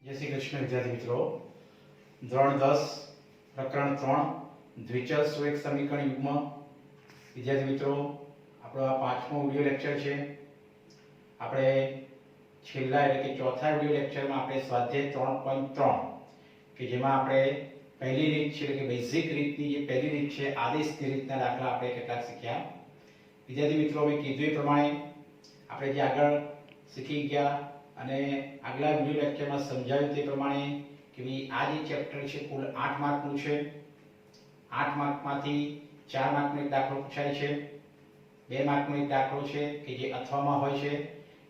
जय श्री कृष्ण विद्यार्थी मित्रों। ધોરણ 10 પ્રકરણ 3 દ્વિચલ સુરેખ સમીકરણ યુગ્મ। વિદ્યાર્થી મિત્રો, આપણો આ પાંચમો વિડિયો લેક્ચર છે। આપણે છેલ્લા એટલે કે ચોથા વિડિયો લેક્ચરમાં આપણે સ્વાધ્યાય 3.3 કે જેમાં આપણે પહેલી રીત છે એટલે કે બેઝિક રીતની જે પહેલી રીત છે આદેશની રીતના દાખલા આપણે કેટલાક શીખ્યા। વિદ્યાર્થી મિત્રો, મેં કીધું એ પ્રમાણે આપણે જે આગળ શીખી ગયા અને આગલા વિડિયો લેક્ચરમાં સમજાવ્યું તે પ્રમાણે કે ભાઈ આ જે ચેપ્ટર છે કુલ 8 માર્કનું છે। 8 માર્કમાંથી 4 માર્કનો એક દાખલો પૂછાય છે, 2 માર્કનો એક દાખલો છે કે જે અથવામાં હોય છે,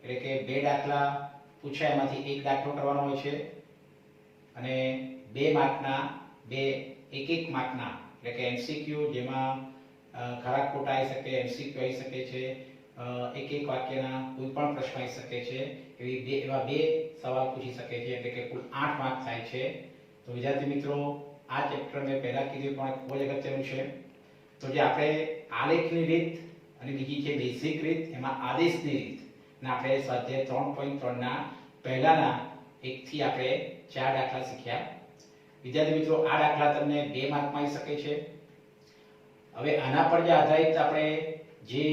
એટલે કે 2 દાખલા પૂછાય એમાંથી એક દાખલો કરવાનો હોય છે અને 2 માર્કના એક માર્કના એટલે કે એમસીક્યુ જેમાં ખરા ખોટા આવી શકે, એમસીક્યુ આવી શકે છે, એક વાક્યના કોઈ પણ પ્રશ્ન આવી શકે છે, એવા બે સવાલ પૂછી શકે છે, એટલે કે કુલ 8 માર્ક થાય છે। તો વિદ્યાર્થી મિત્રો, આ ચેપ્ટર મેં પહેલા કીધું પણ ખૂબ જ અગત્યનું છે। તો જે આપણે આલેખની રીત અને બીજી છે બેઝિક રીત, એમાં આદેશની રીત અને આપણે સ્વાધ્યાય 3.3 ના પહેલાના એકથી આપણે 4 દાખલા શીખ્યા। વિદ્યાર્થી મિત્રો, આ દાખલા તમને 2 માર્કમાં આવી શકે છે। હવે આના પર જે આધારિત આપણે જે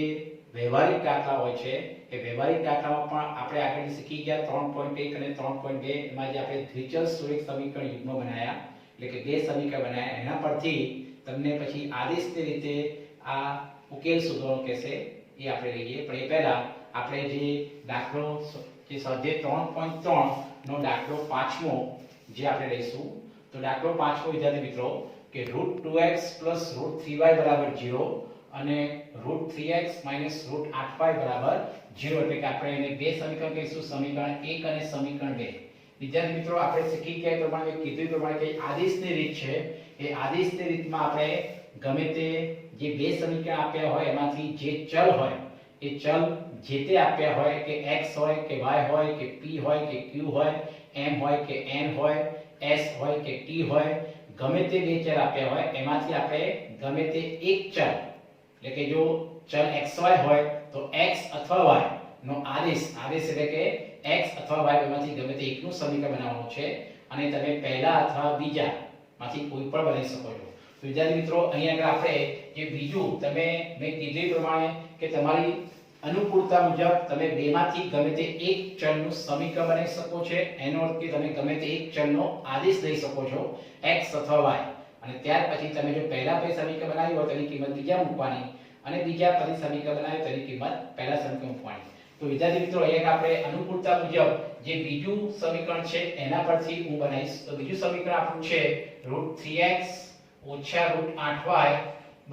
વ્યવહારિક દાખલા હોય છે એ વ્યવહારિક દાખલામાં પણ આપણે આગળ શીખી ગયા 3.1 અને 3.2 એમાં જે આપણે દ્વિચલ સુરેખ સમીકરણ યુગ્મ બનાવ્યા એટલે કે 2 સમીકરણ બનાવ્યા, એના પરથી તમને પછી આદેશની રીતે આ ઉકેલ શોધવાનો કહેશે એ આપણે લઈએ। પણ એ પહેલા આપણે જે દાખલો જે સ્વાધ્યાય 3.3 નો દાખલો પાંચમો જે આપણે લઈશું। તો દાખલો પાંચમો વિદ્યાર્થી મિત્રો કે √2x + √3y = 0 અને √3x - √8y = 0 એટલે કે આપણે એને બે સમીકરણ કહીશું, સમીકરણ 1 અને સમીકરણ 2। વિદ્યાર્થી મિત્રો, આપણે શીખી ગયા પ્રમાણે કીધું પ્રમાણે કે આદેશની રીત છે એ આદેશની રીતમાં આપણે ગમે તે જે બે સમીકરણ આપ્યા હોય એમાંથી જે ચલ હોય એ ચલ જે તે આપ્યા હોય કે x હોય કે y હોય કે p હોય કે q હોય, m હોય કે n હોય, s હોય કે t હોય, ગમે તે બે ચલ આપ્યા હોય એમાંથી આપણે ગમે તે એક ચલ એટલે કે જો ચલ xy હોય તો x અથવા y નો આદેશ એટલે કે x અથવા y બેમાંથી ગમે તે એકનું સમીકરણ બનાવવાનું છે અને તમે પહેલા અથવા બીજા માંથી કોઈ પણ બનાવી શકો છો। તો વિદ્યાર્થી મિત્રો, અહીંયા આગળ આપણે જે બીજું મેં કીધું પ્રમાણે કે તમારી અનુકૂળતા મુજબ તમે બેમાંથી ગમે તે એક ચલનું સમીકરણ બનાવી શકો છો। એનો અર્થ કે તમે ગમે તે એક ચલનો આદેશ લઈ શકો છો x અથવા y, અને ત્યાર પછી તમે જો પહેલા બે સમીકરણ બનાવ્યું હોય તેની કિંમત બીજા મૂકવાની અને બીજા પછી સમીકરણ બનાવ્યું તેની કિંમત પહેલા સમીકરણ મૂકવાની। તો વિદ્યાર્થી મિત્રો, અહીંયા આપણે અનુકૂળતા મુજબ જે બીજું સમીકરણ છે એના પરથી હું બનાવીશ। તો બીજું સમીકરણ આપણું છે √3x - √8y =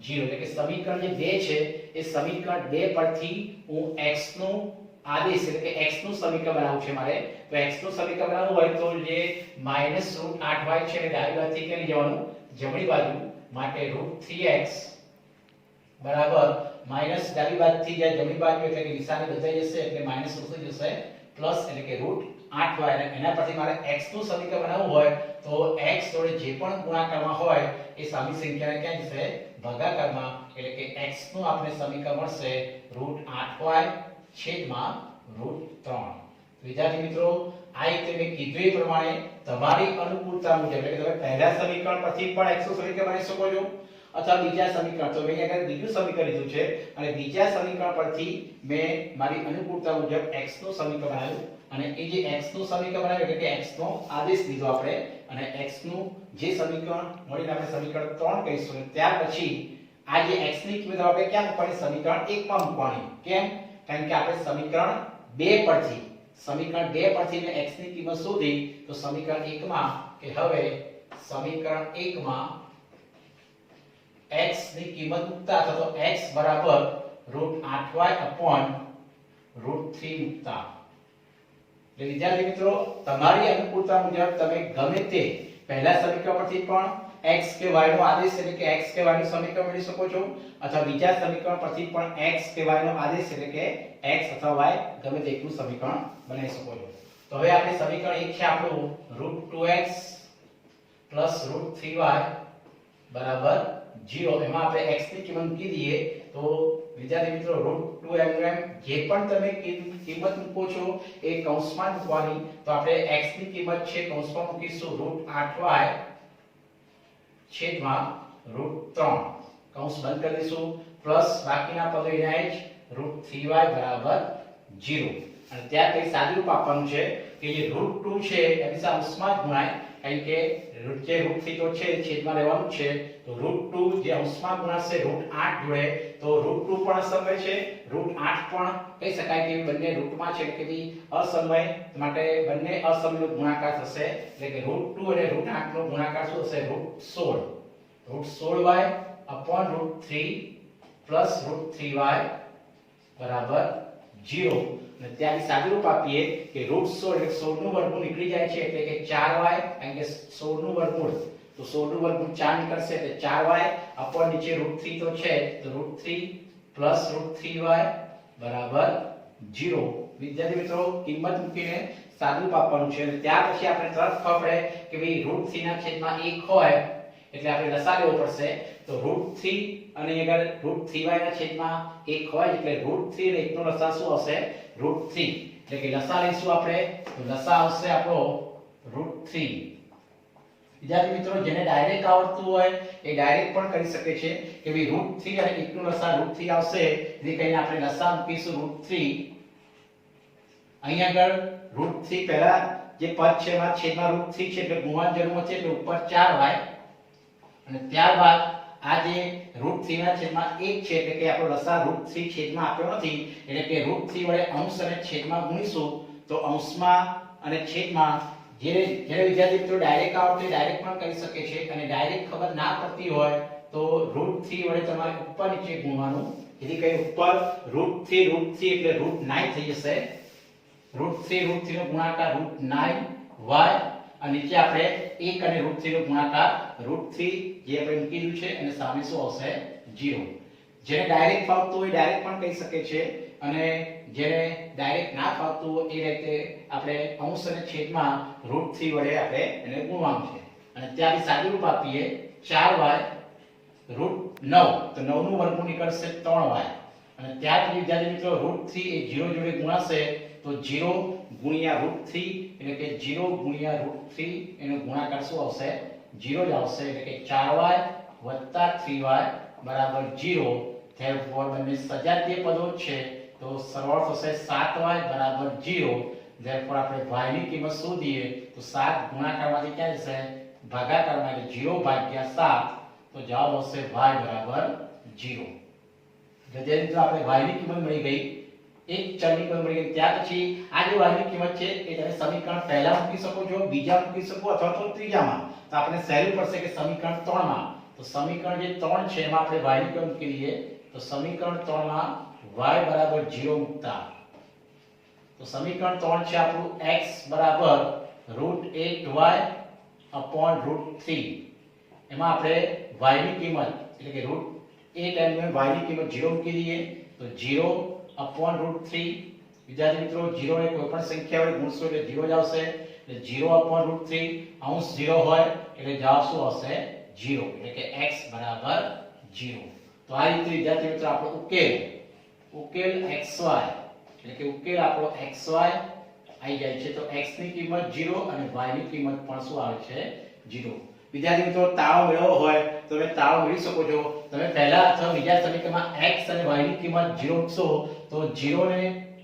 0 એટલે કે સમીકરણ જે 2 છે એ સમીકરણ 2 પરથી હું x નો આદેશ એટલે કે x નું સમીકરણ બનાવવું છે મારે। તો x નું સમીકરણ બનાવવું હોય તો જે -√8y છે એ ડાબી બાજુથી ક્યાં જવાનું, જમણી બાજુ, માટે √3x બરાબર માઈનસ ડાબી બાજુથી જાય જમણી બાજુ એટલે કે નિશાની બદલાઈ જશે એટલે માઈનસ થઈ જશે પ્લસ એટલે કે √8y, અને એના પરથી મારે x નું સમીકરણ બનાવવું હોય તો x જોડે જે પણ ગુણાકારમાં હોય એ સામી સંખ્યાને ક્યાં જશે, ભાગાકારમાં, એટલે કે x નું આપણે સમીકરણ મળશે √8y / √3। વિદ્યાર્થી મિત્રો, આ રીતે મેં કીધું એ પ્રમાણે તમારી અનુકૂળતા મુજબ એટલે કે તમે પહેલા સમીકરણ પરથી પણ x નું સમીકરણ બનાવી શકો છો અથવા બીજા સમીકરણ, તો મેં અહીંયા બીજું સમીકરણ લીધું છે અને બીજા સમીકરણ પરથી મેં મારી અનુકૂળતા મુજબ x નું સમીકરણ બનાવ્યું અને એ જે x નું સમીકરણ બનાવ્યું એટલે કે x નો આદેશ લીધો આપણે અને x નું જે સમીકરણ મળીને આપણે સમીકરણ 3 કહીશું। ત્યાર પછી આ જે x ની કિંમત આપણે ક્યાં મૂકવાની, સમીકરણ 1 માં મૂકવાની। કેમ? કારણ કે આપણે સમીકરણ 2 પરથી મેં x ની કિંમત શોધી, તો સમીકરણ 1 માં કે હવે સમીકરણ 1 માં x ની કિંમત મૂકતા અથવા તો x બરાબર √8y / √3 મૂકતા। એટલે વિદ્યાર્થી મિત્રો, તમારી અનુકૂળતા મુજબ તમે ગમે તે પહેલા સમીકરણ પરથી પણ x કે y નો આદેશ એટલે કે x કે y નું સમીકરણ મેળવી શકો છો અથવા બીજા સમીકરણ પરથી પણ x કે y નો આદેશ એટલે કે x અથવા y ગમે તે એકનું સમીકરણ બનાવી શકો છો। તો હવે આપણે સમીકરણ 1 છે આપણું √2x + √3y = 0, એમાં આપણે x ની કિંમત મૂકી દઈએ તો વિદ્યાર્થી મિત્રો √2 જે પણ તમે કિંમત મૂકો છો એ કૌંસમાં મૂકવાની. તો આપણે x ની કિંમત છે કૌંસમાં મૂકીશું √8y છેદમાં √3 કૌંસ બંધ કરી દઈશું પ્લસ બાકીના પદો એના જ √3y બરાબર 0. અને ત્યાં કઈ સાદુરૂપ આપવાનું છે કે જે √2 છે એ હંમેશા અંશમાં જ ગુણાય, કારણ કે જે √3 તો છે છેદમાં લેવાનું છે. તો √2 જે અંશમાં ગુણાશે √8 જોડે, તો √2 પણ અસમય છે, √8 પણ કહી શકાય કે બંને રૂટમાં છે કે ભઈ અસમય, માટે બંને અસમયનો ગુણાકાર થશે. એટલે કે √2 અને √8 નો ગુણાકાર શું થશે? √16y √3 પ્લસ √3y બરાબર 0. અને ત્યાંથી સાદુરૂપ આપીએ કે √16 એટલે 16 નું વર્ગમૂળ નીકળી જાય છે, એટલે કે 4y, કારણ કે 16 નું વર્ગમૂળ, તો 16 નું વર્ગમૂળ 4 નીકળશે એટલે 4y અપર નીચે √3 તો છે, તો √3 પ્લસ √3y બરાબર 0. વિદ્યાર્થી મિત્રો કિંમત મૂકીને સાદુરૂપ આપવાનું છે. અને ત્યાર પછી આપણે તરત ખબર પડે કે ભઈ √3 ના છેદમાં 1 હોય એટલે આપણે લસા લેવો પડશે. તો √3 અને અગર √3y ના છેદમાં 1 હોય એટલે √3 અને 1 નો લસા શું આવશે? √3. એટલે કે લસા લઈશું આપણે, તો લસા આવશે આપણો √3. વિદ્યાર્થી મિત્રો જેને ડાયરેક્ટ આવડતું હોય એ ડાયરેક્ટ પણ કરી શકે છે કે ભઈ √3 અને 1 નો લસા √3 આવશે, એટલે કહીને આપણે લસા મૂકીશું √3. અહીંયા આગળ √3 પહેલા જે પદ છે એમાં છેદમાં √3 છે એટલે ગુણવાની જરૂર નથી, એટલે ઉપર 4y. અને ત્યારબાદ આ જે √3 ના છેદમાં 1 છે એટલે કે આપણો લસા √3 છેદમાં આપ્યો નથી, એટલે કે √3 વડે અંશ અને છેદમાં ગુણીશું. તો અંશમાં અને છેદમાં જ્યારે વિદ્યાર્થી મિત્રો ડાયરેક્ટ આવડે ડાયરેક્ટ પણ કરી શકે છે, અને ડાયરેક્ટ ખબર ના પડતી હોય તો √3 વડે તમારે ઉપર નીચે ગુણવાનું. એટલે કે ઉપર √3 એટલે √9 થઈ જશે. √3 નો ગુણાકાર √9y, અને નીચે આપણે 1 અને √3 નો ગુણાકાર √3 જે આપણે મૂકી દીધું છે, અને સામે શું આવશે? 0. જેને ડાયરેક્ટ ફાવતું હોય ડાયરેક્ટ પણ કહી શકે છે, અને જેને ડાયરેક્ટ ના ફાવતું હોય એ રીતે આપણે અંશ અને છેદમાં √3 વડે આપણે એને ગુણવાનું છે. અને ત્યારથી સાદુરૂપ આપીએ 4y √9, તો 9 નું વર્ગમૂળ નીકળશે 3y. અને ત્યારથી વિદ્યાર્થી મિત્રો √3 એ 0 જોડે ગુણાશે, તો 0 ગુણ્યા √3 એટલે કે 0 ગુણ્યા √3 એનો ગુણાકાર શું આવશે? 0 જ આવશે. એટલે કે 4y 3y બરાબર 0. therefore બંને સજાતીય પદો છે, તો સરવાળો થશે 7y બરાબર 0. therefore આપણે y ની કિંમત શોધીએ તો 7 ગુણાકારમાંથી ક્યાં જશે? ભાગાકારમાં, એટલે 0 ભાગ્યા 7, તો જવાબ આવશે y બરાબર 0. એટલે આપણે y ની કિંમત મળી ગઈ, એક ચલની કિંમત મળી ગઈ. ત્યાર પછી આ જે y ની કિંમત છે એ તમે સમીકરણ પહેલા મૂકી શકો છો, બીજા મૂકી શકો અથવા તો ત્રીજામાં. તો આપણે સહેલું પડશે કે સમીકરણ 3 માં. તો સમીકરણ જે 3 છે એમાં આપણે y ની કિંમત મૂકી દઈએ. તો સમીકરણ 3 માં y બરાબર 0 મૂકતા, તો સમીકરણ 3 છે આપણું x બરાબર √8y √3. એમાં આપણે y ની કિંમત એટલે કે √8 અને y ની કિંમત 0 મૂકી દઈએ. તો 0 √3. વિદ્યાર્થી મિત્રો 0 ને કોઈ પણ સંખ્યા વડે ગુણશો એટલે 0 જ આવશે. એટલે 0 √3 અંશ 0 હોય એટલે જવાબ શું આવશે? 0. એટલે કે x બરાબર 0. તો આ રીતે વિદ્યાર્થી મિત્રો આપણો ઉકેલ xy એટલે કે ઉકેલ આપણો xy આવી જાય છે. તો x ની કિંમત 0 અને y ની કિંમત પણ શું આવે છે? 0. વિદ્યાર્થી મિત્રો તાળો મેળવવો હોય તો તમે તાળો મેળવી શકો છો. તમે પહેલા અથવા બીજા સમીકરણમાં x અને y ની કિંમત 0 મૂકશો તો 0 ને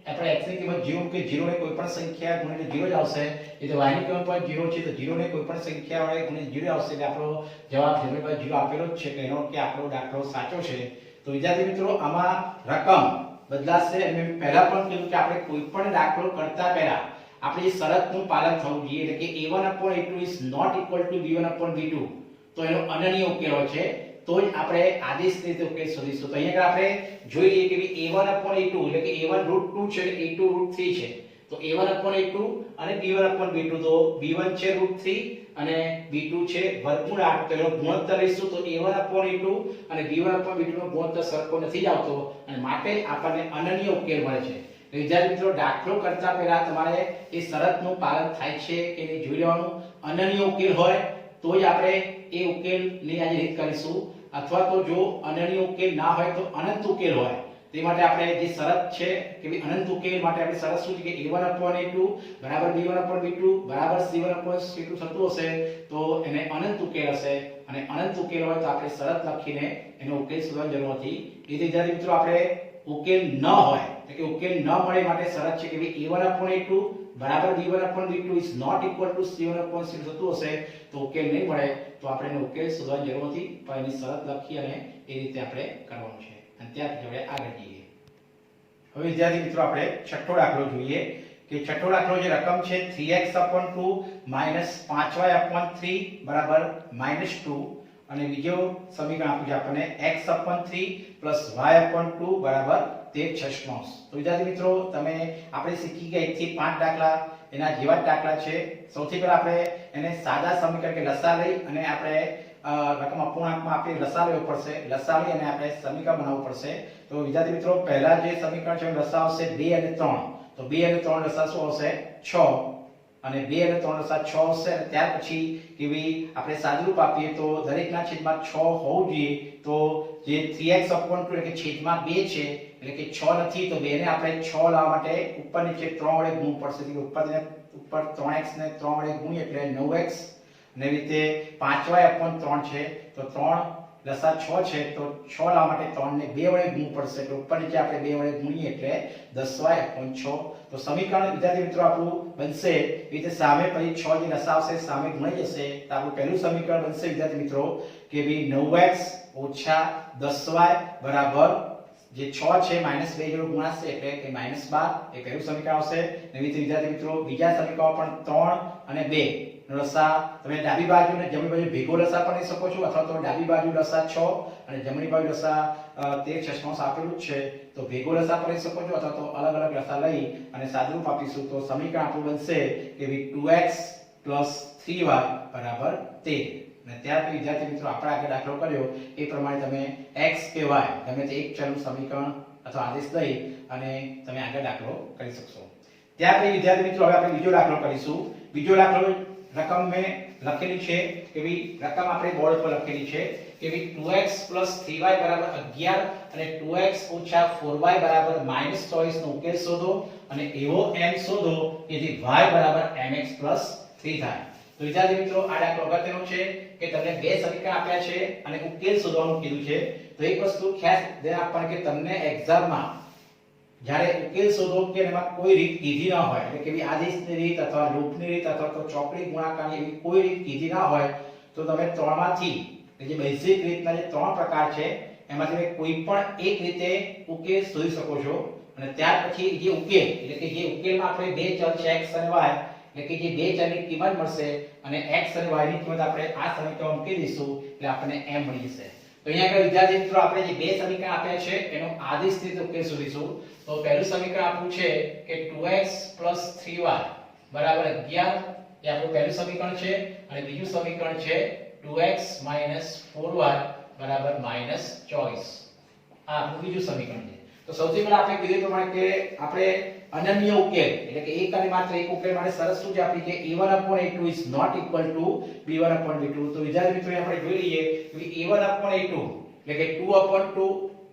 આપણે x ની કિંમત 0 મૂકીએ, 0 ને કોઈ પણ સંખ્યા ગુણીને 0 જ આવશે. એટલે y ની કિંમત પણ 0 છે, તો 0 ને કોઈ પણ સંખ્યા વડે ગુણીને 0 આવશે. એટલે આપણો જવાબ 0 આપેલો જ છે, એનો કે આપણો દાખલો સાચો છે. તો વિદ્યાર્થી મિત્રો આમાં રકમ બદલાશે. અને પહેલા પણ કીધું કે આપણે કોઈ પણ દાખલો કરતા પહેલા આપણી શરતનું પાલન થવું જોઈએ, એટલે કે a1/a2 is not equal to b1/b2. તો એનો અનન્ય ઉકેલ હોય છે, તો જ આપણે આદેશ રીતે ઉકેલ શોધીશું. તો અહીંયા આપણે જોઈ લઈએ કે a1/a2 એટલે કે a1 √2 છે અને a2 √3 છે. તો a1/a2 અને b1/b2, તો b1 છે √3 અને b2 છે વર્ગમૂળ 8. તો એનો ગુણોત્તર લઈશું. તો a1/a2 અને b1/b2 નો ગુણોત્તર સરખો નથી જ આવતો, અને માટે આપણને અનન્ય ઉકેલ મળે છે. વિદ્યાર્થી મિત્રો દાખલો કરતા પહેલા તમારે એ શરતનું પાલન થાય છે કે નહીં જોઈ લેવાનું. અનન્ય ઉકેલ હોય તો જ આપણે એ ઉકેલની આજે રીત કરીશું, અથવા તો જો અનન્ય ઉકેલ ના હોય તો અનંત ઉકેલ હોય તે માટે આપણે જે શરત છે કે ભઈ અનંત ઉકેલ માટે આપણે શરત શું છે કે a1/a2 બરાબર b1/b2 બરાબર c1/c2 થતું હશે તો એને અનંત ઉકેલ હશે અને અનંત ઉકેલ હોય તો આપણે શરત લખીને એનો ઉકેલ શોધવાની જરૂર નથી. એ વિદ્યાર્થી મિત્રો આપણે ઉકેલ ન હોય એટલે કે ઉકેલ ન મળે માટે શરત છે કે ભઈ a1/a2 બરાબર b1/b2 is not equal to c1/c2 થતું હશે તો ઉકેલ નહીં મળે તો આપણે એનો ઉકેલ શોધવાની જરૂર નથી પણ એની શરત લખી અને એ રીતે આપણે કરવાનું છે અને ત્યારથી આપણે આગળ જઈએ. હવે વિદ્યાર્થી મિત્રો આપણે છઠ્ઠો દાખલો જોઈએ કે છઠ્ઠો દાખલો જે રકમ છે 3x/2 5y/3 બરાબર -2 અને બીજો સમીકરણ આપ્યું છે આપણને x/3 y/2 બરાબર 13/6. તો વિદ્યાર્થી મિત્રો તમે આપણે શીખી ગયા 1 થી 5 દાખલા એના જેવા જ દાખલા છે. સૌથી પહેલા આપણે એને સાદા સમીકરણ કે લસા લઈ અને આપણે રકમ અપૂર્ણાંકમાં આપણે લસા લેવો પડશે. લસા લઈ અને આપણે સમીકરણ બનાવવું પડશે. તો વિદ્યાર્થી મિત્રો પહેલા જે સમીકરણ છે લસા આવશે 2 અને 3. તો 2 અને 3 લસા શું આવશે 6 અને 2 અને 3 લસા 6 આવશે અને ત્યાર પછી કેવી આપણે સાદુરૂપ આપીએ તો દરેકના છેદમાં 6 હોવું જોઈએ. તો જે 3x/2 એટલે કે છેદમાં 2 છે એટલે કે 6 નથી તો 2 ને આપણે 6 લાવવા માટે ઉપર નીચે 3 વડે ગુણવું પડશે. એટલે ઉપર 3x ને 3 વડે ગુણીએ એટલે 9x અને રીતે 5y/3 છે તો 3 લસા 6 છે તો 6 લાવવા માટે 3 ને 2 વડે ગુણવું પડશે. એટલે ઉપર નીચે આપણે 2 વડે ગુણીએ એટલે 10y/6. તો સમીકરણ વિદ્યાર્થી મિત્રો આપણું બનશે એ રીતે સામે પછી 6 જે લસા આવશે સામે ગુણાઈ જશે તો આપણું પહેલું સમીકરણ બનશે વિદ્યાર્થી મિત્રો કે ભઈ 9x - 10y બરાબર જે 6 છે -2 જોડે ગુણાશે એટલે કે -12 એ પહેલું સમીકરણ આવશે. એવી રીતે વિદ્યાર્થી મિત્રો બીજા સમીકરણ પણ 3 અને 2 લસા તમે ડાબી બાજુ અને જમણી બાજુ ભેગો લસા પણ લઈ શકો છો અથવા તો ડાબી બાજુ લસા 6 અને જમણી બાજુ લસા 13/6 આપેલું જ છે તો ભેગો લસા પણ લઈ શકો છો અથવા તો અલગ અલગ લસા લઈ અને સાદુરૂપ આપીશું તો સમીકરણ આપણું બનશે કે 2x + 3y બરાબર 13. અને ત્યાર પછી વિદ્યાર્થી મિત્રો આપણે આગળ દાખલો કર્યો એ પ્રમાણે તમે x કે y ગમે તે એક ચલનું સમીકરણ અથવા આદેશ દઈ અને તમે આગળ દાખલો કરી શકશો. ત્યાર પછી વિદ્યાર્થી મિત્રો હવે આપણે બીજો દાખલો કરીશું. બીજો દાખલો રકમ મેં લખેલી છે કે ભઈ રકમ આપણે બોર્ડ પર લખેલી છે કે ભઈ 2x + 3y બરાબર 11 અને 2x - 4y બરાબર -24 નો ઉકેલ શોધો અને એવો m શોધો કે જે y બરાબર mx + 3 થાય. તો વિદ્યાર્થી મિત્રો આ દાખલો અગત્યનો છે કે તમને બે સમીકરણ આપ્યા છે અને ઉકેલ શોધવાનું કીધું છે. તો એક વસ્તુ ખાસ ધ્યાન આપવાનું કે તમને એક્ઝામમાં જ્યારે ઉકેલ શોધો કે એમાં કોઈ રીત કીધી ના હોય એટલે કે ભઈ આદેશની રીત અથવા લૂપની રીત અથવા તો ચોકડી ગુણાકારની એવી કોઈ રીત કીધી ના હોય તો તમે ત્રણમાંથી જે બેઝિક રીતના જે ત્રણ પ્રકાર છે એમાંથી કોઈ પણ એક રીતે ઉકેલ શોધી શકો છો અને ત્યાર પછી જે ઉકેલ એટલે કે જે ઉકેલમાં આપણે બે ચલ છે x અને y એટલે કે જે બે ચલની કિંમત મળશે અને x અને y ની કિંમત આપણે આ સમીકરણમાં મૂકી દઈશું એટલે આપણને m મળી જશે. તો અહીંયા આગળ વિદ્યાર્થી મિત્રો આપણે જે બે સમીકરણ આપ્યા છે એનો આદેશ રીતે ઉકેલ શોધીશું. તો પહેલું સમીકરણ આપણું છે કે 2x + 3y બરાબર 11 એ આપણું પહેલું સમીકરણ છે અને બીજું સમીકરણ છે 2x - 4y બરાબર -24 આ આપણું બીજું સમીકરણ છે. તો સૌથી પહેલા આપણે કીધું પ્રમાણે કે આપણે અનન્ય ઉકેલ એટલે કે એક અને માત્ર એક ઉકેલ માટે શરત શું છે આપણી કે a1/a2 is not equal to b1/b2. તો વિદ્યાર્થી મિત્રો આપણે જોઈ લઈએ કે a1/a2 એટલે કે 2/2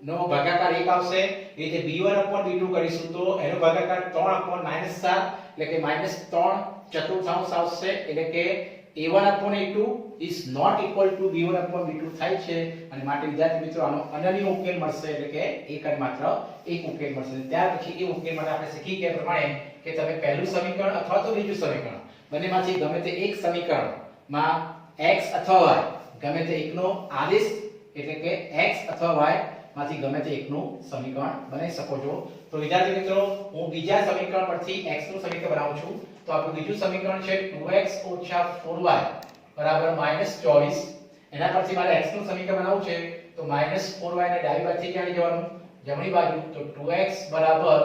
નો ભાગાકાર 1 આવશે. એ રીતે b1/b2 કરીશું તો એનો ભાગાકાર 3/-7 એટલે કે -3 ચતુર્થાંશ આવશે એટલે કે a1/a2 is not equal to b1/b2 થાય છે અને માટે વિદ્યાર્થી મિત્રો આનો અનન્ય ઉકેલ મળશે એટલે કે એક અને માત્ર એક ઉકેલ મળશે. ત્યાર પછી એ ઉકેલ માટે આપણે શીખી ગયા પ્રમાણે કે તમે પહેલું સમીકરણ અથવા તો બીજું સમીકરણ બંનેમાંથી ગમે તે એક સમીકરણમાં x અથવા y ગમે તે એકનો આદેશ એટલે કે x અથવા y માંથી ગમે તે એકનું સમીકરણ બનાવી શકો છો. તો વિદ્યાર્થી મિત્રો હું બીજા સમીકરણ પરથી x નું સમીકરણ બનાવું છું. તો આપણું બીજું સમીકરણ છે 2x - 4y બરાબર -24. એના પરથી મારે x નું સમીકરણ બનાવવું છે તો -4y ને ડાબી બાજુથી ક્યાં લઈ જવાનું જમણી બાજુ તો 2x બરાબર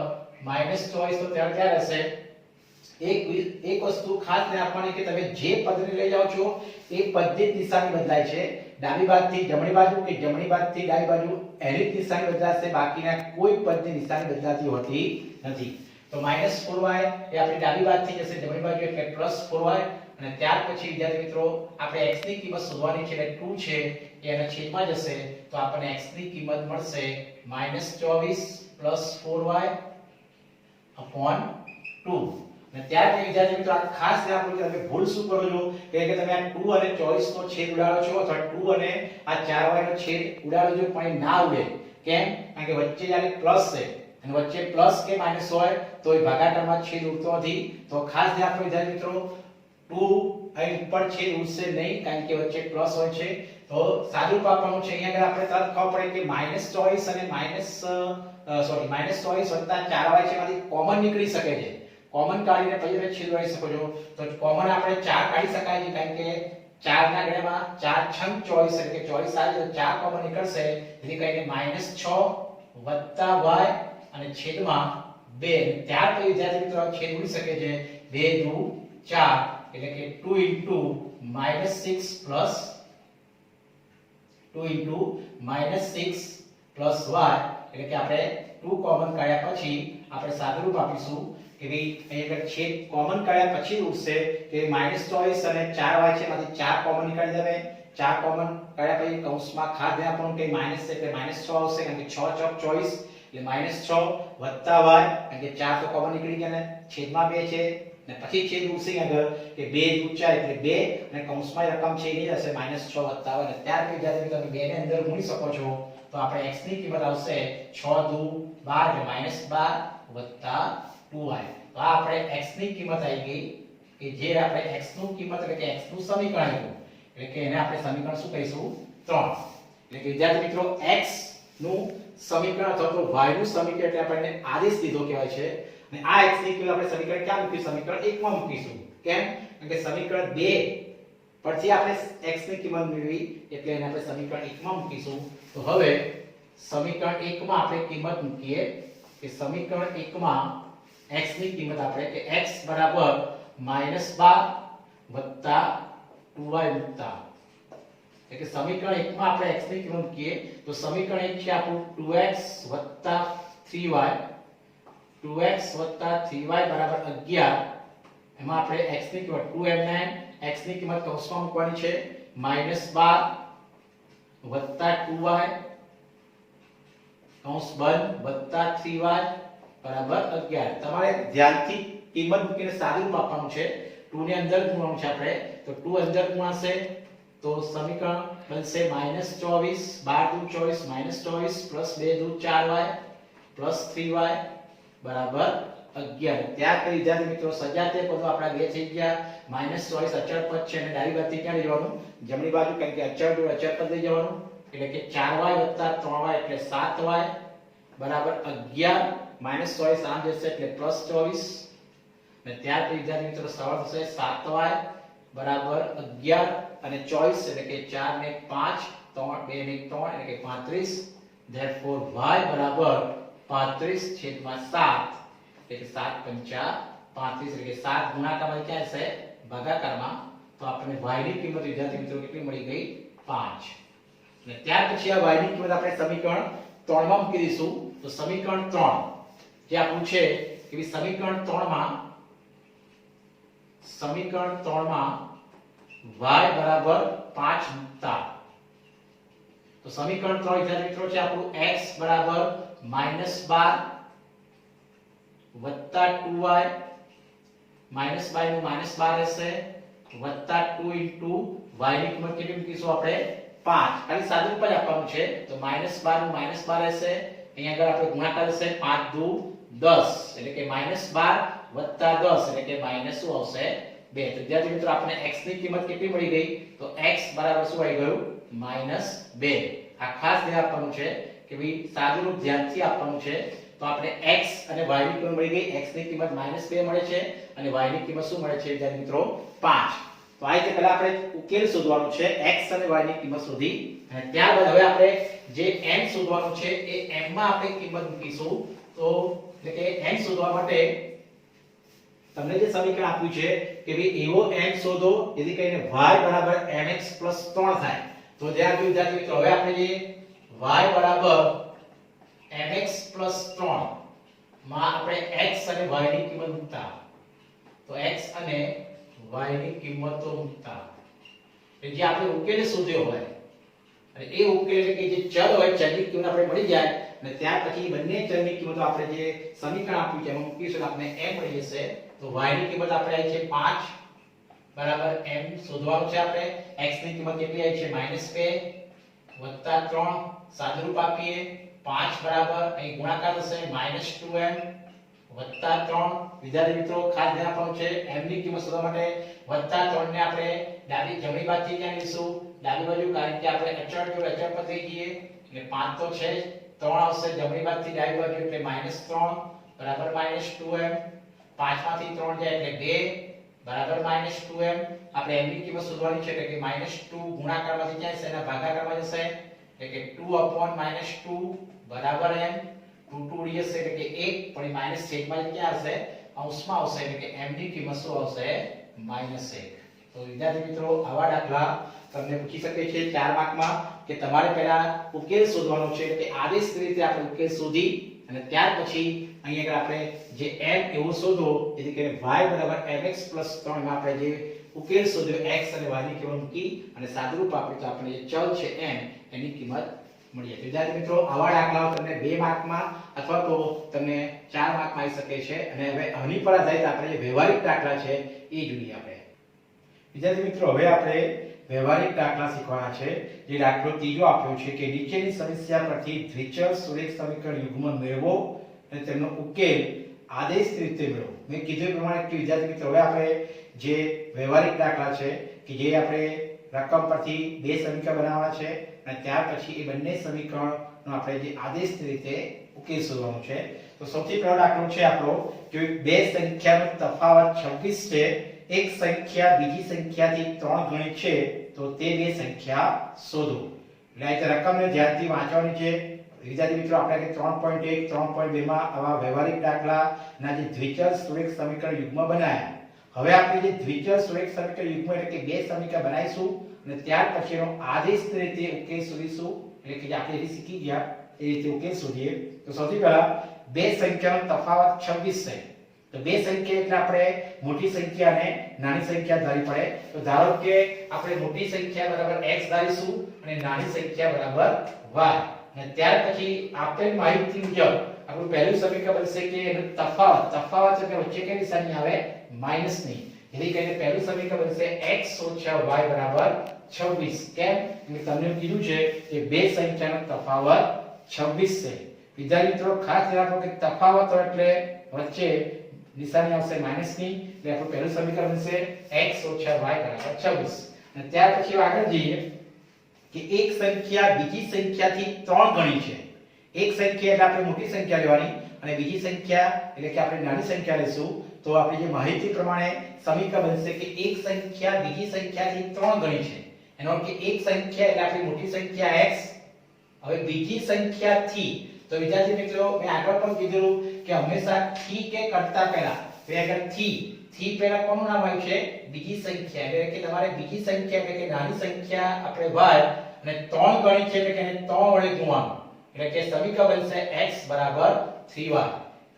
-24 તો ત્યાં રહેશે. એક વસ્તુ ખાસ ધ્યાન આપવાની કે તમે જે પદને લઈ જાઓ છો એ પદની નિશાની બદલાય છે. ડાબી બાજુથી જમણી બાજુ કે જમણી બાજુથી ડાબી બાજુ એની જ નિશાની બદલાશે બાકીના કોઈ પદની નિશાની બદલાતી હોતી નથી. તો -4y એ આપણી ડાબી બાજુથી જશે જમણી બાજુ એટલે +4y અને ત્યાર પછી વિદ્યાર્થી મિત્રો આપણે x ની કિંમત શોધવાની છે એટલે 2 છે એ એના છેદમાં જશે તો આપણને x ની કિંમત મળશે -24 + 4y upon 2. અને ત્યાર પછી વિદ્યાર્થી મિત્રો આ ખાસ ધ્યાન આપજો, તમે ભૂલ શું કરો છો કે તમે આ 2 અને 24 નો છેદ ઉડાડો છો અથવા 2 અને આ 4y નો છેદ ઉડાડો છો પણ એ ના ઉડે. કેમ? કારણ કે વચ્ચે જ્યારે પ્લસ છે અને વચ્ચે પ્લસ કે માઈનસ હોય તો એ ભાગાકારમાં છેદ ઉડતો નથી. તો ખાસ ધ્યાન આપજો વિદ્યાર્થી મિત્રો, 2 અહીં ઉપર છેદ ઉડશે નહીં કારણ કે વચ્ચે પ્લસ હોય છે. તો સાદુરૂપ આપવાનું છે. અહીંયા આગળ આપણે તરત ખબર પડે કે -24 અને -24 વત્તા 4y છે એમાંથી કોમન નીકળી શકે છે. કોમન કાઢીને પછી તમે છેદ ઉડાડી શકો છો. તો કોમન આપણે 4 કાઢી શકાય છે કારણ કે 4 ના ગણ્યામાં 4 છંગ 24 એટલે કે 24 આવે તો 4 કોમન નીકળશે. એટલે કહીને -6 વત્તા y અને છેદમાં 2. ત્યાર પછી વિદ્યાર્થી મિત્રો છેદ ઉડી શકે છે. 2 દુ 4 એટલે કે 2 * -6 પ્લસ 2 * -6 પ્લસ y એટલે કે આપણે 2 કોમન કાઢ્યા પછી આપણે સાદુરૂપ આપીશું કે ભાઈ અહીં આગળ છેદ કોમન કાઢ્યા પછી ઉડશે કે -24 અને 4y છે એમાંથી 4 કોમન નીકાળી દેવે. 4 કોમન કાઢ્યા પછી કૌંસમાં ખાસ ધ્યાન આપવાનું કે માઈનસ છે એટલે -6 આવશે કારણ કે 6 ચોક 24 એટલે -6 વત્તા y કારણ કે 4 તો કોમન નીકળી ગયા ને છેદમાં 2 છે ને પછી છેદ ઉડશે આગળ કે 2 દુ 4 એટલે 2 અને કૌંસમાં રકમ છે એ જશે -6 વત્તા y. ત્યાર પછી જ્યારે તમે 2 ને અંદર ગુણી શકો છો તો આપણે x ની કિંમત આવશે 6 દુ 12 એટલે -12 વત્તા 2y. તો આ આપણે x ની કિંમત આવી ગઈ કે જે આપણે x નું કિંમત એટલે કે x નું સમીકરણ આવ્યું એટલે કે એને આપણે સમીકરણ શું કહીશું 3. એટલે કે વિદ્યાર્થી મિત્રો x નું સમીકરણ અથવા તો y નું સમીકરણ એટલે આપણે આદેશ દીધો કહેવાય છે. અને આ x ની કિંમત આપણે સમીકરણ ક્યાં મૂકીશું? સમીકરણ 1 માં મૂકીશું. કેમ? કારણ કે સમીકરણ 2 પરથી આપણે x ની કિંમત મેળવી એટલે એને આપણે સમીકરણ 1 માં મૂકીશું. તો હવે સમીકરણ 1 માં આપણે કિંમત મૂકીએ કે સમીકરણ 1 માં x ની કિંમત આપણે કે x બરાબર -12 વત્તા 2y મૂકતા એટલે કે સમીકરણ 1 માં આપણે x ની કિંમત મૂકીએ તો સમીકરણ 1 છે આપણું 2x 3y 2x 3y બરાબર 11. એમાં આપણે x ની કિંમત 2m9 x ની કિંમત કૌંસમાં મૂકવાની છે -12 વત્તા 2y કૌંસ બંધ વત્તા 3y બરાબર 11. તમારે ધ્યાનથી કિંમત મૂકીને સાદુરૂપ આપવાનું છે. 2 ને અંદર ગુણવાનું છે આપણે તો 2 અંદર ગુણાશે તો સમીકરણ બનશે -24 12 દુ 24 -24 + 2 દુ 4y + 3y બરાબર 11. ત્યાર પછી વિદ્યાર્થી મિત્રો સજાતે પદો આપણા બે થઈ ગયા. -24 અચળ પદ છે અને ડાબી બાજુથી ક્યાં લઈ જવાનું? જમણી બાજુ કારણ કે અચળ દૂર અચળ પદ લઈ જવાનું એટલે કે 4y + 3y એટલે 7y બરાબર 11. -24 આમ જશે એટલે +24 અને ત્યાર પછી વિદ્યાર્થી મિત્રો સરળ થશે 7y બરાબર 11 અને 24 એટલે કે 4 ને 5 3 2 ને 3 એટલે કે 35. therefore y બરાબર 35 છેદમાં 7 એટલે કે 7 પંચા 35 એટલે કે 7 ગુણાકારમાં ક્યાં હશે? ભાગાકારમાં. તો આપણને y ની કિંમત વિદ્યાર્થી મિત્રો કેટલી મળી ગઈ? 5. અને ત્યાર પછી આ y ની કિંમત આપણે સમીકરણ 3 માં મૂકી દઈશું. તો સમીકરણ 3 જે આપણું છે કે સમીકરણ 3 માં y બરાબર 5 મૂકતા તો સમીકરણ 3 વિદ્યાર્થી મિત્રો છે આપણું x બરાબર -12 વત્તા 2y -12 નું -12 રહેશે વત્તા 2 * y ની કિંમત કેટલી મૂકીશું આપણે? 5. ખાલી સાદુરૂપ જ આપવાનું છે તો -12 નું -12 રહેશે. અહીંયા આગળ આપણે ગુણાકાર થશે 5 દુ 10 એટલે કે -12 વત્તા 10 એટલે કે માઈનસ શું આવશે? 2. તો વિદ્યાર્થી મિત્રો આપણે x ની કિંમત કેટલી મળી ગઈ? તો x બરાબર શું આવી ગયું? -2. આ ખાસ ધ્યાન આપવાનું છે કે ભાઈ સાદુરૂપ ધ્યાનથી આપવાનું છે. તો આપણે x અને y ની કિંમત મળી ગઈ. x ની કિંમત -2 મળે છે અને y ની કિંમત શું મળે છે વિદ્યાર્થી મિત્રો? 5. તો આ રીતે પહેલા આપણે ઉકેલ શોધવાનું છે x અને y ની કિંમત શોધી અને ત્યારબાદ હવે આપણે જે n શોધવાનું છે એ m માં આપણે કિંમત મૂકીશું. તો એટલે કે n શોધવા માટે તમને જે સમીકરણ આપ્યું છે કે ભાઈ એવો n શોધો જેથી કરીને y બરાબર mx + 3 થાય. તો ધ્યાન આપજો વિદ્યાર્થી મિત્રો, હવે આપણે જે y બરાબર mx + 3 માં આપણે x અને y ની કિંમત મૂકતા તો x અને y ની કિંમતો મૂકતા એટલે જે આપણે ઉકેલ શોધ્યો હોય અને એ ઉકેલ એટલે કે જે ચલ હોય ચલની કિંમત આપણે મળી જાય અને ત્યાર પછી બંને ચલની કિંમતો આપણે જે સમીકરણ આપ્યું છે એમાં મૂકીશું આપણે m મળી જશે. તો y ની કિંમત આપણે આવી છે 5 બરાબર m શોધવાનું છે આપણે. x ની કિંમત કેટલી આવી છે -2 + 3 સાદુરૂપ આપીએ 5 બરાબર અહીં ગુણાકાર થશે -2m + 3. વિદ્યાર્થી મિત્રો ખાસ ધ્યાન આપવાનું છે m ની કિંમત શોધવા માટે +3 ને આપણે જમણી બાજુથી ક્યાં લઈશું? ડાબી બાજુ, કારણ કે આપણે અચળ જોડે અચળ પર થઈ જઈએ એટલે 5 તો છે જ, 3 આવશે જમણી બાજુથી ડાબી બાજુ એટલે -3 બરાબર -2m. 5 માંથી 3 જાય એટલે 2 બરાબર -2m. આપણે m ની કિંમત શોધવાની છે એટલે કે -2 ગુણાકારમાંથી ક્યાં જશે? એના ભાગાકારમાં જશે એટલે કે 2/-2 બરાબર m. 2 2 ડી એટલે કે 1 પણ માઈનસ છેદમાં ક્યાં હશે? અંશમાં આવશે એટલે કે m ની કિંમત શું આવશે? -1. તો વિદ્યાર્થી મિત્રો આવા દાખલા તમને પૂછી શકે છે 4 માર્કમાં કે તમારે પહેલા ઉકેલ શોધવાનો છે કે આદેશ રીતે આપણે ઉકેલ શોધી અને ત્યાર પછી અહીંયા આપણે જે m એવો શોધો એટલે કે y mx + 3 માં આપણે જે ઉકેલ શોધ્યો x અને y ની કિંમત મૂકી અને સાદુરૂપ આપ્યું તો આપણે જે ચલ છે m એની કિંમત મળી જાય. વિદ્યાર્થી મિત્રો આવા દાખલાઓ તમને 2 માર્કમાં અથવા તો તમને 4 માર્કમાં આવી શકે છે. અને હવે આની પર આધારિત આપણે જે વ્યવહારિક દાખલા છે એ જોઈએ આપણે. વિદ્યાર્થી મિત્રો હવે આપણે વ્યવહારિક દાખલા શીખવાના છે. જે દાખલો ત્રીજો આપ્યો છે કે નીચેની સમસ્યા પરથી દ્વિચલ સુરેખ સમીકરણ યુગ્મ મેળવો અને તેનો ઉકેલ આદેશ રીતે મેળવો. મેં કીધું એ પ્રમાણે કે વિદ્યાર્થી મિત્રો હવે આપણે જે વ્યવહારિક દાખલા છે કે જે આપણે રકમ પરથી બે સમીકરણ બનાવવાના છે અને ત્યાર પછી એ બંને સમીકરણનો આપણે જે આદેશ રીતે ઉકેલ શોધવાનો છે. તો સૌથી પહેલો દાખલો છે આપણો કે બે સંખ્યાનો તફાવત 26 છે. એક સંખ્યા બીજી સંખ્યાથી 3 ગણી છે તો તે બે સંખ્યા શોધો. એટલે આ રકમને ધ્યાનથી વાંચવાની છે. વિદ્યાર્થી મિત્રો આપણે 3.1 3.2 માં આવા વ્યવહારિક દાખલાના જે દ્વિચલ સુરેખ સમીકરણ યુગ્મ બનાવ્યા. હવે આપણે જે દ્વિચલ સુરેખ સમીકરણ યુગ્મ એટલે કે બે સમીકરણ બનાવીશું અને ત્યાર પછીનો આદેશ રીતે ઉકેલ શોધીશું. એટલે કે જે આપણે એ શીખી ગયા એ રીતે ઉકેલ શોધીએ. તો સૌથી પહેલા બે સંખ્યાનો તફાવત 26 છે. તો બે સંખ્યા એટલે આપણે મોટી સંખ્યા અને નાની સંખ્યા ધારી પડે. તો ધારો કે આપણે મોટી સંખ્યા બરાબર x ધારીશું અને નાની સંખ્યા બરાબર y. અને ત્યાર પછી આપેલ માહિતી મુજબ આપણું પહેલું સમીકરણ બનશે કે એનો તફાવત એટલે વચ્ચે કઈ નિશાની આવે? માઈનસ ની. જેથી કરીને પહેલું સમીકરણ બનશે x - y બરાબર 26. કેમ? મેં તમને કીધું છે કે બે સંખ્યાનો તફાવત 26 છે. વિદ્યાર્થી મિત્રો ખાસ ધ્યાન રાખો કે તફાવત એટલે વચ્ચે નિશાની આવશે માઈનસ ની. એટલે આપણું પહેલું સમીકરણ બનશે x - y બરાબર 26. અને ત્યાર પછી આગળ જઈએ કે એક સંખ્યા બીજી સંખ્યાથી 3 ગણી છે. એક સંખ્યા એટલે આપણે મોટી સંખ્યા લેવાની અને બીજી સંખ્યા એટલે કે આપણે નાની સંખ્યા લેશું. તો આપણી જે માહિતી પ્રમાણે સમીકરણ બનશે કે એક સંખ્યા બીજી સંખ્યાથી 3 ગણી છે. એનો અર્થ કે એક સંખ્યા એટલે આપણી મોટી સંખ્યા x. હવે બીજી સંખ્યાથી તો વિદ્યાર્થી મિત્રો મેં આગળ પણ કીધું કે હંમેશા થી કે કરતા પહેલા આગળ થી પહેલા કોનું નામ આવ્યું છે? બીજી સંખ્યા. એટલે કે તમારે બીજી સંખ્યા એટલે કે નાની સંખ્યા આપણે y અને 3 ગણી છે એટલે કે એને 3 વડે ગુણવાનું. એટલે કે સમીકરણ બનશે x બરાબર 3y.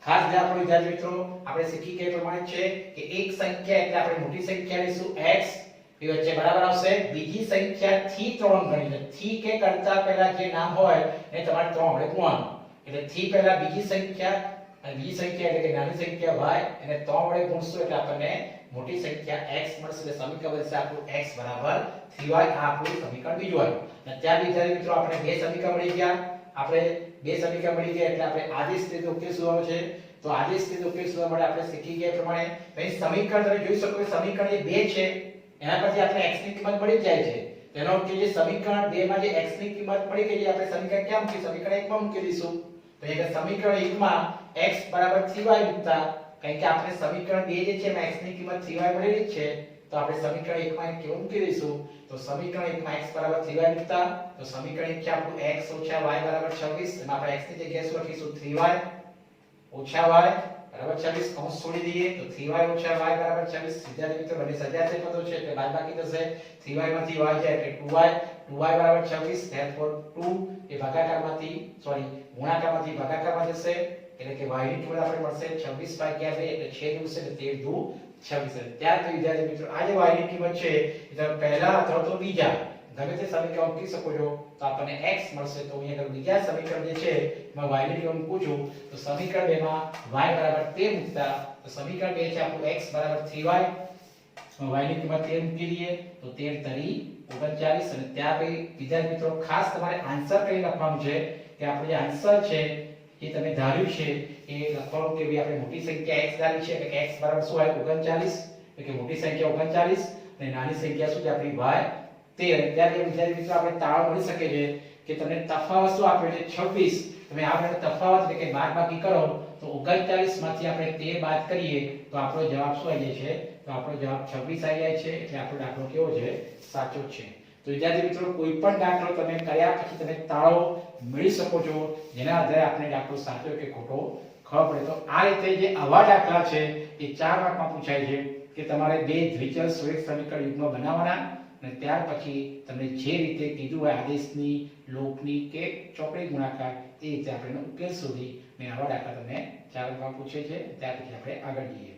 ખાસ ધ્યાન આપો વિદ્યાર્થી મિત્રો આપણે શીખી ગયા પ્રમાણે છે કે એક સંખ્યા એટલે આપણે મોટી સંખ્યા લઈશું x એ વચ્ચે બરાબર આવશે બીજી સંખ્યા થી 3 ગણી. એટલે થી કે કરતા પહેલા જે નામ હોય એને તમારે 3 વડે ગુણવાનું. એટલે થી પહેલા બીજી સંખ્યા અને બીજી સંખ્યા એટલે કે નાની સંખ્યા y એને 3 વડે ગુણશું એટલે આપણને મોટી સંખ્યા x મળશે. એટલે સમીકરણ બનશે આપણું x બરાબર 3y. આ આપણું સમીકરણ બીજું આવ્યું. અને ત્યાર વિદ્યાર્થી મિત્રો આપણે બે સમીકરણ મળી ગયા. આપણે બે સમીકરણ મળી ગયા એટલે આપણે આદેશ રીતે ઉકેલ શોધવાનો છે. તો આદેશ રીતે ઉકેલ શોધવા માટે આપણે શીખી ગયા પ્રમાણે અહીં સમીકરણ તમે જોઈ શકો કે સમીકરણ એ બે છે. એના પરથી આપણે x ની કિંમત મળી જાય છે. તેનો અર્થ કે જે સમીકરણ 2 માં જે x ની કિંમત મળી ગઈ આપણે સમીકરણ ક્યાં મૂકી? સમીકરણ 1 માં મૂકી દઈશું. તો એ સમીકરણ 1 માં x બરાબર 3y મૂકતા કારણ કે આપણે સમીકરણ 2 જે છે એમાં x ની કિંમત 3y મળેલી છે. તો આપણે સમીકરણ 1 માં કેવું મૂકી દઈશું? તો સમીકરણ 1 માં x બરાબર 3y મૂકતા તો સમીકરણ 1 છે આપણું x - y બરાબર 26. એમાં આપણે x ની જગ્યાએ શું લખીશું? 3y - y બરાબર 26 કૌંસ છોડી દઈએ તો 3y - y બરાબર 26. વિદ્યાર્થી મિત્રો બંને સજાતીય પદો છે એટલે બાદબાકી થશે. 3y માંથી y જાય એટલે 2y બરાબર 26. therefore 2 એ ભાગાકારમાંથી ગુણાકારમાંથી ભાગાકારમાં જશે એટલે કે y ની કિંમત આપણે મળશે 26/2 એટલે છેદ ઉડશે એટલે 13 દુ 26. ત્યારથી વિદ્યાર્થી મિત્રો આ જે y ની કિંમત છે એ તમે પહેલા અથવા તો બીજા ગમે તે સમીકરણ મૂકી શકો છો તો આપણને x મળશે. તો અહીંયા બીજા સમીકરણ જે છે એમાં y ની કિંમત મૂકું છું તો સમીકરણ 2 માં y બરાબર 13 મૂકતા તો સમીકરણ 2 છે આપણું x બરાબર 3y, y ની કિંમત 13 મૂકી દઈએ તો 13 તરી 39. અને ત્યાર પછી બીજા મિત્રો ખાસ તમારે આન્સર કરી લખવાનું છે કે આપણો જે આન્સર છે એ તમે ધાર્યું છે એ લખવાનું કે આપણે મોટી સંખ્યા x ધારી છે એટલે કે x બરાબર શું હોય 39, એટલે કે મોટી સંખ્યા 39 અને નાની સંખ્યા શું છે આપણી y 13. અને ત્યાર પછી બીજા મિત્રો આપણે તાળ મળી શકે છે કે તમને તફાવત શું આપ્યો છે 26. તમે આ બધા તફાવત એટલે કે બાદબાકી કરો તો 39 માંથી આપણે 13 બાદ કરીએ તો આપણો જવાબ શું આવી જાય છે? તો આપણો જવાબ 26 આવી જાય છે. એટલે આપણો દાખલો કેવો છે? સાચો છે. તો વિદ્યાર્થી મિત્રો કોઈ પણ દાખલો તમે કર્યા પછી તમે તાળો મેળવી શકો છો જેના આધારે આપણે દાખલો સાચો કે ખોટો ખબર પડે. તો આ રીતે જે આવા દાખલા છે એ 4 માર્કમાં પૂછાય છે કે તમારે બે દ્વિચલ સુરેખ સમીકરણ યુગ્મ બનાવવાના અને ત્યાર પછી તમને જે રીતે કીધું હોય આદેશની, લોકની કે ચોકડી ગુણાકાર એ રીતે આપણે ઉકેલ શોધી અને આવા દાખલા તમને 4 માર્કમાં પૂછે છે. ત્યાર પછી આપણે આગળ જઈએ.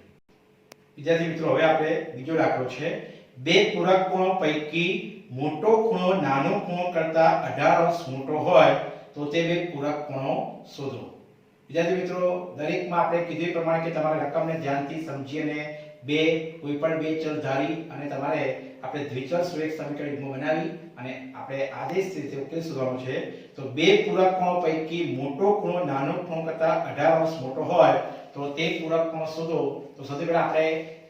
વિદ્યાર્થી મિત્રો હવે આપણે બીજો દાખલો છે બે પૂરક કોણો પૈકી મોટો ખૂણો નાનો ખૂણો કરતા 18 મોટો હોય તો તે બે પૂરક કોણો શોધો. વિદ્યાર્થી મિત્રો દરેકમાં આપણે કીધું પ્રમાણે કે તમારે રકમને ધ્યાનથી સમજીને કોઈ પણ બે ચલ ધારી અને તમારે આપણે દ્વિચલ સુરેખ સમીકરણ યુગ્મ બનાવી અને આપણે આદેશ રીતે ઉકેલ શોધવાનો છે. તો બે પૂરક કોણો પૈકી મોટો ખૂણો નાનો ખૂણો કરતા 18 મોટો હોય તો તે પૂરક કોણ શોધો. તો સૌથી પહેલા આપણે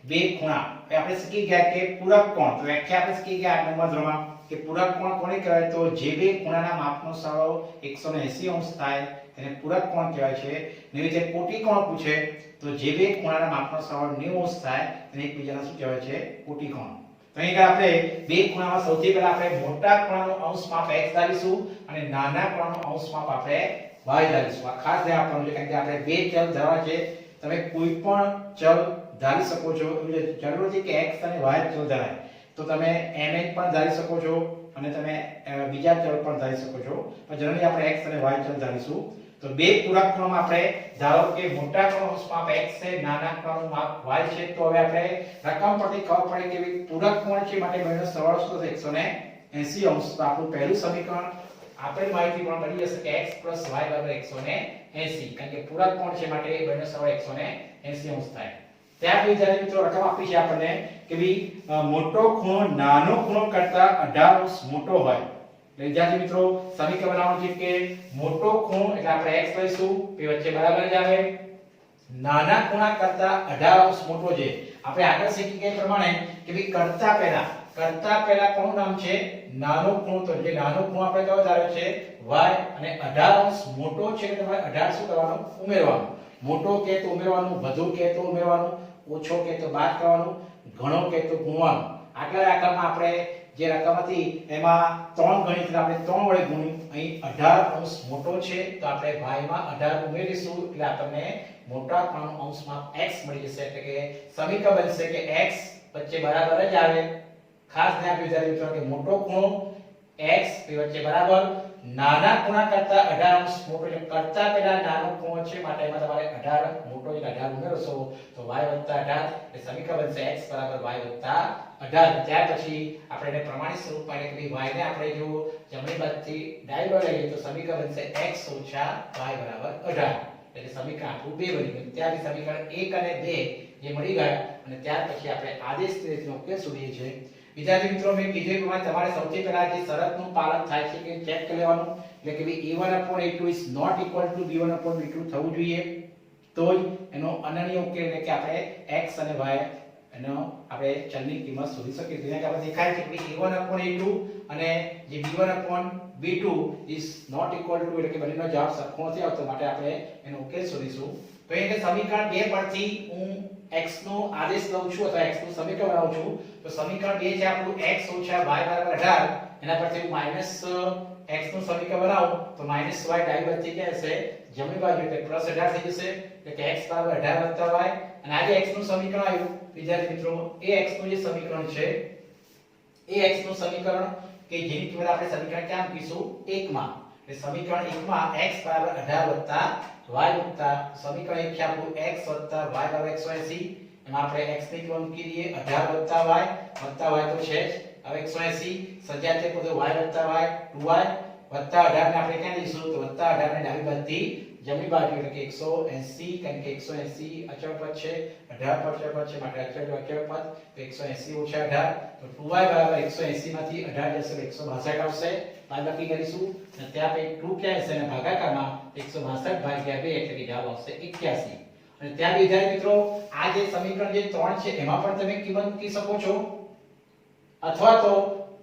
બે ખૂણા આપણે શીખી ગયા કે પૂરક કોણ, તો વ્યાખ્યા આપણે શીખી ગયા 8 ધોરણમાં કે પૂરક કોણ કોને કહેવાય? તો જે બે ખૂણાના માપનો સરવાળો 180 અંશ થાય તેને પૂરક કોણ કહેવાય છે. એવી રીતે કોટી કોણ પૂછે તો જે બે ખૂણાના માપનો સરવાળો 90 અંશ થાય તેને એકબીજાને શું કહેવાય છે? કોટી કોણ. તો અહીં આપણે બે ખૂણામાં સૌથી પહેલા આપણે મોટા ખૂણાનો અંશ માપ x ધારીશું અને નાના ખૂણાનો અંશ માપ આપણે y ધારીશું. આ ખાસ ધ્યાન આપવાનું છે કારણ કે આપણે બે ચલ ધારવા છે. તમે કોઈ પણ ચલ ધારી શકો છો, એટલે જરૂર નથી કે x અને y ચલ ધારાય. તો તમે mn પણ ધારી શકો છો અને તમે બીજા ચલ પણ ધારી શકો છો, પણ જનરલી આપણે x અને y ચલ ધારીશું. તો બે પૂરક ખૂણામાં આપણે ધારો કે મોટા ખૂણાનો અંશ માપ x છે, નાના ખૂણાનો માપ y છે. તો હવે આપણે રકમ પરથી ખબર પડે કે પૂરક કોણ છે માટે બેનો સરવાળો શું થશે? 180 અંશ. તો આપણું પહેલું સમીકરણ આપેલ માહિતી પણ મળી જશે કે x y 180, કારણ કે પૂરક કોણ છે માટે બેનો સરવાળો 180 અંશ થાય. ત્યાર પછી જ્યારે મિત્રો રકમ આપી છે આપણને કે મોટો ખૂણો નાનો ખૂણો કરતા 18 અંશ મોટો હોય. વિદ્યાર્થી મિત્રો સમીકરણ બનાવવાનું છે કે મોટો ખૂણો એટલે આપણે x લઈશું બે વચ્ચે બરાબર જ આવે, નાના ખૂણા કરતા 18 અંશ મોટો છે. આપણે આગળ શીખી ગયા પ્રમાણે કે કરતા પહેલા કોનું નામ છે? નાનો ખૂણો. તો જે નાનો ખૂણો આપણે કયો ધાર્યો છે? y. અને 18 અંશ મોટો છે એટલે તમારે 18 શું કરવાનું? ઉમેરવાનું. મોટો કે તો ઉમેરવાનું, વધુ કે તો ઉમેરવાનું, ઓછો કે તો બાદ કરવાનું, ઘણો કે તો ગુણવાનું. આટલા દાખલામાં આપણે જે રકમ હતી એમાં 3 ગણી એટલે આપણે 3 વડે ગુણ્યું. અહીં 18 અંશ મોટો છે તો આપણે y માં 18 ઉમેરીશું એટલે આપણને મોટા ખૂણાનો અંશ માપ x મળી જશે. એટલે કે સમીકરણ બનશે કે x વચ્ચે બરાબર જ આવે. ખાસ ધ્યાન આપજો મિત્રો કે મોટો ખૂણો x વચ્ચે બરાબર, નાના ખૂણા કરતા 18 અંશ મોટો એટલે કરતા પહેલા નાનો ખૂણો છે માટે એમાં તમારે 18 મોટો એટલે 18 ઉમેરશો તો y 18 એટલે સમીકરણ બનશે x બરાબર y 18. ત્યાર પછી આપણે એને પ્રમાણિત સ્વરૂપમાં એટલે કે y ને આપણે જો જમણી બાજુથી ડાબી બાજુ લઈએ તો સમીકરણ બનશે x - y બરાબર 18. એટલે સમીકરણ આપણું 2 બની ગયું. ત્યારથી સમીકરણ 1 અને 2 જે મળી ગયા અને ત્યાર પછી આપણે આદેશ રીતનો ઉકેલ શોધીએ છીએ. વિદ્યાર્થી મિત્રો મેં કીધું પ્રમાણે તમારે સૌથી પહેલા જે શરતનું પાલન થાય છે કે ચેક કરી લેવાનું એટલે કે a1/a2 is not equal to b1/b2 થવું જોઈએ તો જ એનો અનન્ય ઉકેલ એટલે કે આપણે x અને y એનો આપણે ચલની કિંમત શોધી શકીએ. તો અહીંયા આપણે દેખાય છે કે a1/a2 અને જે b1/b2 is not equal to એટલે કે બંનેનો જવાબ સરખો નથી આવતો માટે આપણે એનો ઉકેલ શોધીશું. તો અહીંયા સમીકરણ 2 પરથી હું x નો આદેશ લઉં છું અથવા x નું સમીકરણ બનાવું છું. તો સમીકરણ 2 છે આપણું x - y બરાબર 18. એના પરથી હું માઈનસ x નું સમીકરણ બનાવું તો -y ડાબી બાજુથી ક્યાં હશે? જમણી બાજુ એટલે +18 થઈ જશે. એટલે કે x બરાબર 18 y. અને આ જે x નું સમીકરણ આવ્યું વિદ્યાર્થી મિત્રો એ x નું જે સમીકરણ છે એ x નું સમીકરણ કે જેની કિંમત આપણે સમીકરણ ક્યાં મૂકીશું? 1 માં. એટલે સમીકરણ 1 માં x બરાબર 18 y મૂકતા સમીકરણ 1 છે આપણું x y બરાબર 180. એમાં આપણે x ની કિંમત મૂકી દઈએ 18 y તો છે જ હવે 180 સજાતીય પદો y y 2y 18 ને આપણે ક્યાં લઈશું તો 18 ને ડાબી બાજુથી જમણી બાજુ એટલે કે 180 કારણ કે 180 અચળ પદ છે 18 પર અચળ પદ છે માટે અચળ પદ તો 180 ઓછા 18 તો 2y બરાબર 180 માંથી 18 જશે 162 આવશે બાદબાકી કરીશું અને ત્યાં પછી 2 ક્યાં હશે અને ભાગાકારમાં 162 ભાગ્યા 2 એટલે કે જવાબ આવશે 81 અને ત્યાં વિદ્યાર્થી મિત્રો આ જે સમીકરણ જે 3 છે એમાં પણ તમે કિંમત મૂકી શકો છો અથવા તો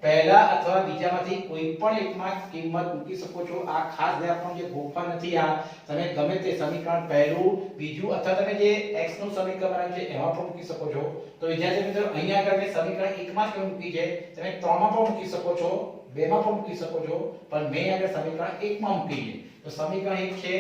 પહેલા અથવા બીજામાંથી કોઈ પણ એકમાં કિંમત મૂકી શકો છો આ ખાસ ધ્યાન આપવાનું જે ગોખવા નથી આ તમે ગમે તે સમીકરણ પહેલું બીજું અથવા તમે જે x નું સમીકરણ બનાવ્યું છે એમાં પણ મૂકી શકો છો તો વિદ્યાર્થી મિત્રો અહીંયા આગળ મેં સમીકરણ 1 માં જ મૂકી છે તમે 3 માં પણ મૂકી શકો છો 2 માં પણ મૂકી શકો છો પણ મેં આગળ સમીકરણ 1 માં મૂકી છે તો સમીકરણ 1 છે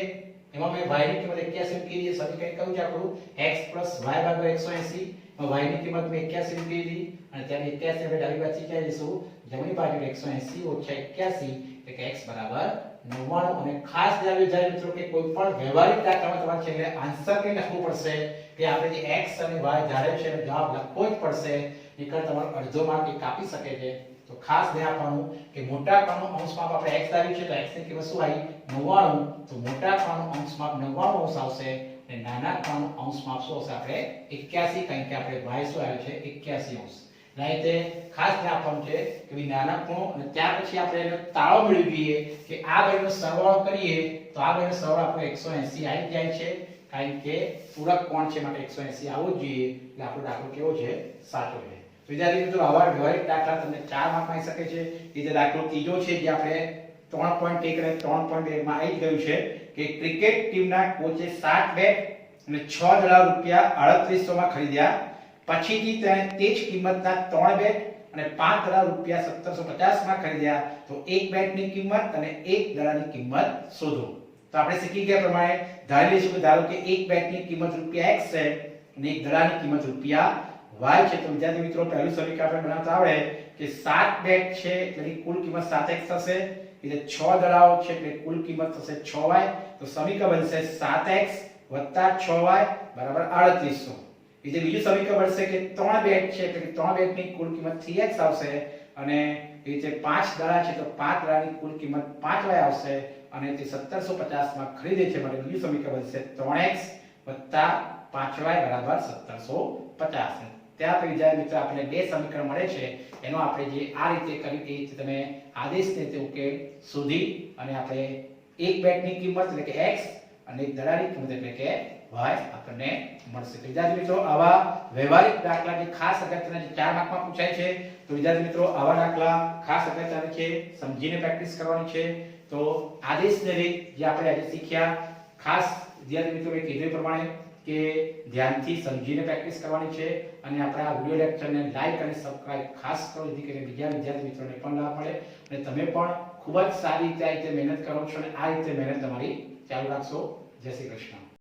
એમાં મેં y ની કિંમત 81 મૂકી દીધી સમીકરણ કયું છે આપણું x y 180 y ની કિંમત મેં 81 મૂકી દીધી અને ત્યાં 81 આપણે ડાબી બાજુ ક્યાં જઈશું જમણી બાજુ 180 ઓછા 81 એટલે કે x બરાબર 99 અને ખાસ ધ્યાન રાખજો મિત્રો કે કોઈ પણ વ્યવહારિક દાખલામાં તમારે છેલ્લે આન્સર કે લખવું પડશે કે આપણે જે x અને y ધારે છે એનો જવાબ લખવો જ પડશે નહીંતર તમારો અડધો માર્ક એ કાપી શકે છે તો ખાસ ધ્યાન આપવાનું કે મોટા આંકડાનું અંશમાપ આપણે x ધાર્યું છે તો x ની કિંમત શું આવી 99 તો મોટા આંકડાનું અંશમાપ 99 અંશ આવશે અને નાના આંકડાનું અંશમાપ શું આવશે આપણે 81 કારણ કે આપણે y શું આવ્યું છે 81 અંશ એટલે ખાસ ધ્યાન આપવાનું છે કે ભઈ નાના ખૂણો અને ત્યાર પછી આપણે એનો તાળો મેળવીએ કે આ બેનો સરવાળો કરીએ તો આ બેનો સરવાળો આપણો 180 આવી જાય છે કારણ કે પૂરક કોણ છે માટે 180 આવવો જ જોઈએ એટલે આપણો દાખલો કેવો છે સાચો છે વિદ્યાર્થી મિત્રો આવા વ્યવહારિક દાખલા તમને 4 માર્ક મળી શકે છે એ દાખલો ત્રીજો છે જે આપણે 3.1 અને 3.2 માં આવી ગયું છે કે ક્રિકેટ ટીમના કોચે 7 બેટ અને 6 દડા રૂપિયા 3800 માં ખરીદ્યા પછીથી તેણે તે જ કિંમતના 3 બેટ અને 5 દડા રૂપિયા 1750 માં ખરીદ્યા તો એક બેટની કિંમત અને એક દડાની કિંમત શોધો તો આપણે શીખી ગયા પ્રમાણે ધારી લઈશું કે ધારો કે એક બેટની કિંમત રૂપિયા x છે અને એક દડાની કિંમત રૂપિયા y છે તો વિદ્યાર્થી મિત્રો પહેલું સમીકરણ આપણે બનાવતા આવડે કે 7 બેટ છે તેની કુલ કિંમત 7x થશે એટલે 6 દડાઓ છે એટલે કુલ કિંમત થશે 6y તો સમીકરણ બનશે 7x 6y 3800 એટલે બીજું સમીકરણ બનશે કે 3 બેટ છે એટલે 3 બેટની કુલ કિંમત 3x આવશે અને એ રીતે 5 દડા છે તો 5 દડાની કુલ કિંમત 5y આવશે અને તે 1750 માં ખરીદે છે માટે બીજું સમીકરણ બનશે 3x 5y 1750 ત્યાં પછી જ્યારે મિત્રો આપણે બે સમીકરણ મળે છે એનો આપણે જે આ રીતે કરી એ રીતે તમે આદેશને તે ઉકેલ શોધી અને આપણે એક બેટની કિંમત એટલે કે x અને એક દડાની કિંમત એટલે કે y આપણને મળશે તો વિદ્યાર્થી મિત્રો આવા વ્યવહારિક દાખલા જે ખાસ અગત્યના જે 4 માર્કમાં પૂછાય છે તો વિદ્યાર્થી મિત્રો આવા દાખલા ખાસ અગત્યના છે સમજીને પ્રેક્ટિસ કરવાની છે તો આદેશની રીત જે આપણે આજે શીખ્યા ખાસ વિદ્યાર્થી મિત્રો મેં કીધું પ્રમાણે કે ધ્યાનથી સમજીને પ્રેક્ટિસ કરવાની છે અને આપણે આ વિડિયો લેક્ચરને લાઈક અને સબસ્ક્રાઇબ ખાસ કરો જેથી કરીને બીજા વિદ્યાર્થી મિત્રોને પણ લાભ મળે અને તમે પણ ખૂબ જ સારી રીતે મહેનત કરો છો અને આ રીતે મહેનત તમારી ચાલુ રાખશો જય શ્રી કૃષ્ણ